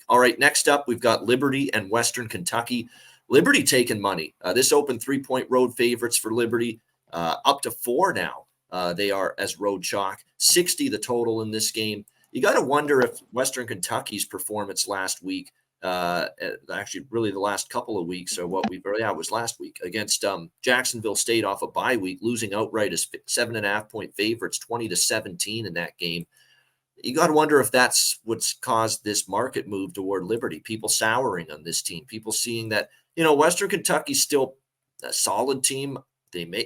All right, next up, we've got Liberty and Western Kentucky. Liberty taking money. This opened 3-point road favorites for Liberty, up to 4 now. They are as road chalk. 60 the total in this game. You got to wonder if Western Kentucky's performance last week, actually really the last couple of weeks, or it was last week against Jacksonville State off a bye week, losing outright as 7.5-point favorites, 20-17 in that game. You got to wonder if that's what's caused this market move toward Liberty. People souring on this team. People seeing that, Western Kentucky's still a solid team.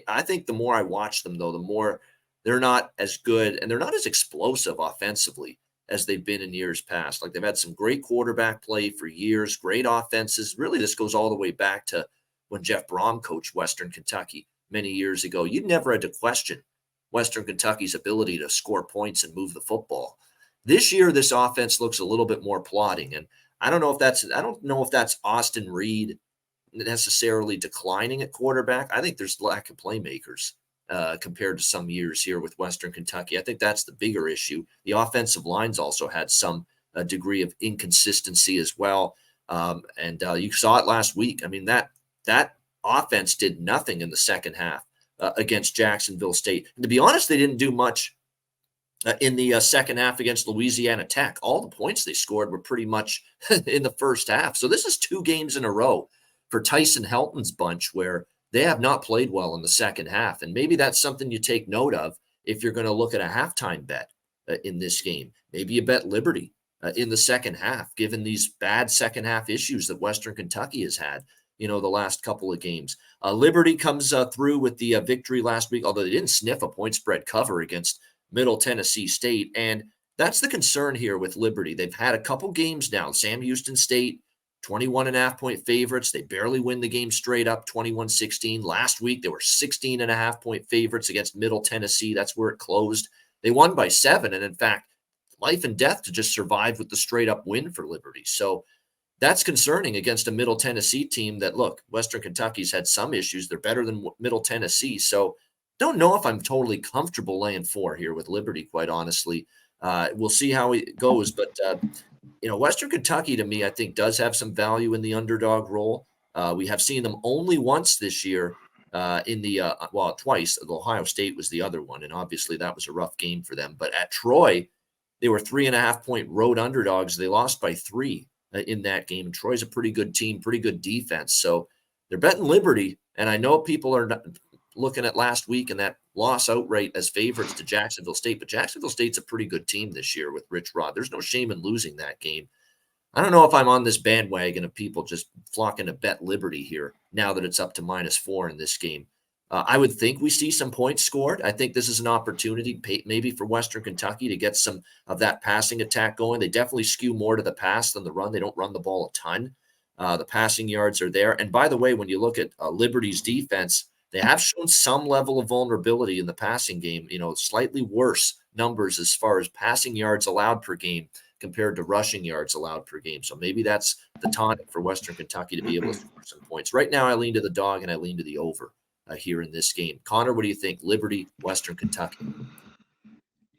I think the more I watch them, though, the more they're not as good and they're not as explosive offensively as they've been in years past. Like, they've had some great quarterback play for years, great offenses. Really, this goes all the way back to when Jeff Brom coached Western Kentucky many years ago. You never had to question Western Kentucky's ability to score points and move the football. This year, this offense looks a little bit more plodding, and I don't know if that's Austin Reed necessarily declining at quarterback. I think there's lack of playmakers compared to some years here with Western Kentucky. I think that's the bigger issue. The offensive lines also had some degree of inconsistency as well, and you saw it last week. I mean, that offense did nothing in the second half against Jacksonville State. And to be honest, they didn't do much in the second half against Louisiana Tech. All the points they scored were pretty much in the first half. So this is 2 games in a row for Tyson Helton's bunch where they have not played well in the second half. And maybe that's something you take note of if you're going to look at a halftime bet in this game. Maybe you bet Liberty in the second half, given these bad second half issues that Western Kentucky has had, the last couple of games. Liberty comes through with the victory last week, although they didn't sniff a point spread cover against Middle Tennessee State. And that's the concern here with Liberty. They've had a couple games now. Sam Houston State, 21.5-point favorites. They barely win the game straight up, 21-16. Last week, they were 16.5-point favorites against Middle Tennessee. That's where it closed. They won by 7. And in fact, life and death to just survive with the straight up win for Liberty. So that's concerning against a Middle Tennessee team that, look, Western Kentucky's had some issues. They're better than Middle Tennessee. So don't know if I'm totally comfortable laying 4 here with Liberty, quite honestly. We'll see how it goes. But, Western Kentucky, to me, I think does have some value in the underdog role. We have seen them only once this year twice. Ohio State was the other one, and obviously that was a rough game for them. But at Troy, they were 3.5-point road underdogs. They lost by 3 in that game. And Troy's a pretty good team, pretty good defense. So they're betting Liberty, and I know people are looking at last week and that loss outright as favorites to Jacksonville State, but Jacksonville State's a pretty good team this year with Rich Rod. There's no shame in losing that game. I don't know if I'm on this bandwagon of people just flocking to bet Liberty here now that it's up to -4 in this game. I would think we see some points scored. I think this is an opportunity maybe for Western Kentucky to get some of that passing attack going. They definitely skew more to the pass than the run. They don't run the ball a ton. The passing yards are there. And by the way, when you look at Liberty's defense, they have shown some level of vulnerability in the passing game, slightly worse numbers as far as passing yards allowed per game compared to rushing yards allowed per game. So maybe that's the tonic for Western Kentucky to be able to score some points. Right now, I lean to the dog and I lean to the over here in this game. Conor, what do you think? Liberty, Western Kentucky?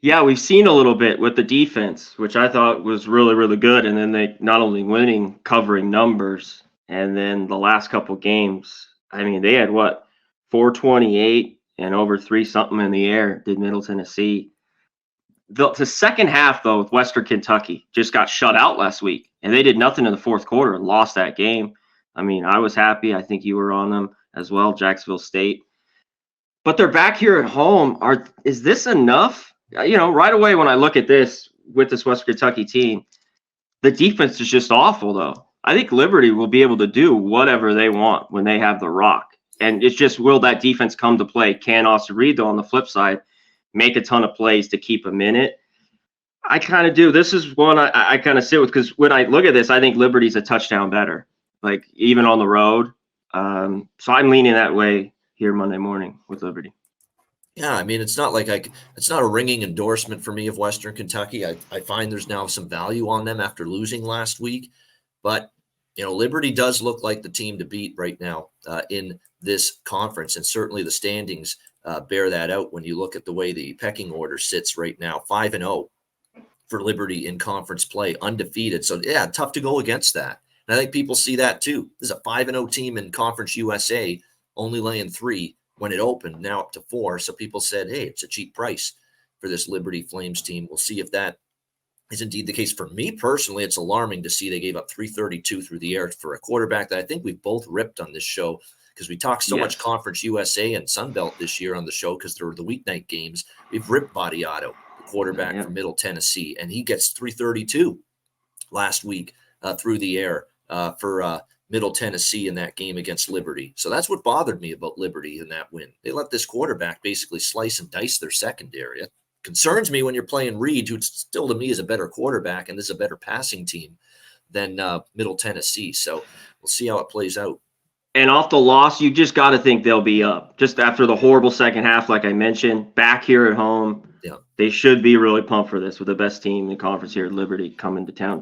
Yeah, we've seen a little bit with the defense, which I thought was really, really good. And then they not only winning, covering numbers. And then the last couple games, I mean, they had 428 and over 3 something in the air, did Middle Tennessee. The second half, though, with Western Kentucky just got shut out last week, and they did nothing in the fourth quarter and lost that game. I mean, I was happy. I think you were on them as well, Jacksonville State. But they're back here at home. Is this enough? Right away when I look at this with this Western Kentucky team, the defense is just awful, though. I think Liberty will be able to do whatever they want when they have the rock. And it's just, will that defense come to play? Can Austin Reed, though, on the flip side, make a ton of plays to keep them in it? I kind of do. This is one I kind of sit with, because when I look at this, I think Liberty's a touchdown better, like even on the road. So I'm leaning that way here Monday morning with Liberty. Yeah, I mean, it's not a ringing endorsement for me of Western Kentucky. I find there's now some value on them after losing last week. But, Liberty does look like the team to beat right now in this conference. And certainly the standings bear that out when you look at the way the pecking order sits right now. 5-0 for Liberty in conference play, undefeated. So, yeah, tough to go against that. And I think people see that too. This is a 5-0 team in Conference USA, only laying 3 when it opened, now up to 4. So people said, hey, it's a cheap price for this Liberty Flames team. We'll see if that is indeed the case. For me personally, it's alarming to see they gave up 332 through the air for a quarterback that I think we've both ripped on this show, because we talked so much Conference USA and Sunbelt this year on the show because there were the weeknight games. We've ripped Badiato, the quarterback from Middle Tennessee, and he gets 332 last week through the air for Middle Tennessee in that game against Liberty. So that's what bothered me about Liberty in that win. They let this quarterback basically slice and dice their secondary. It concerns me when you're playing Reed, who still to me is a better quarterback, and this is a better passing team than Middle Tennessee. So we'll see how it plays out. And off the loss, you just got to think they'll be up. Just after the horrible second half, like I mentioned, back here at home, they should be really pumped for this with the best team in the conference here at Liberty coming to town.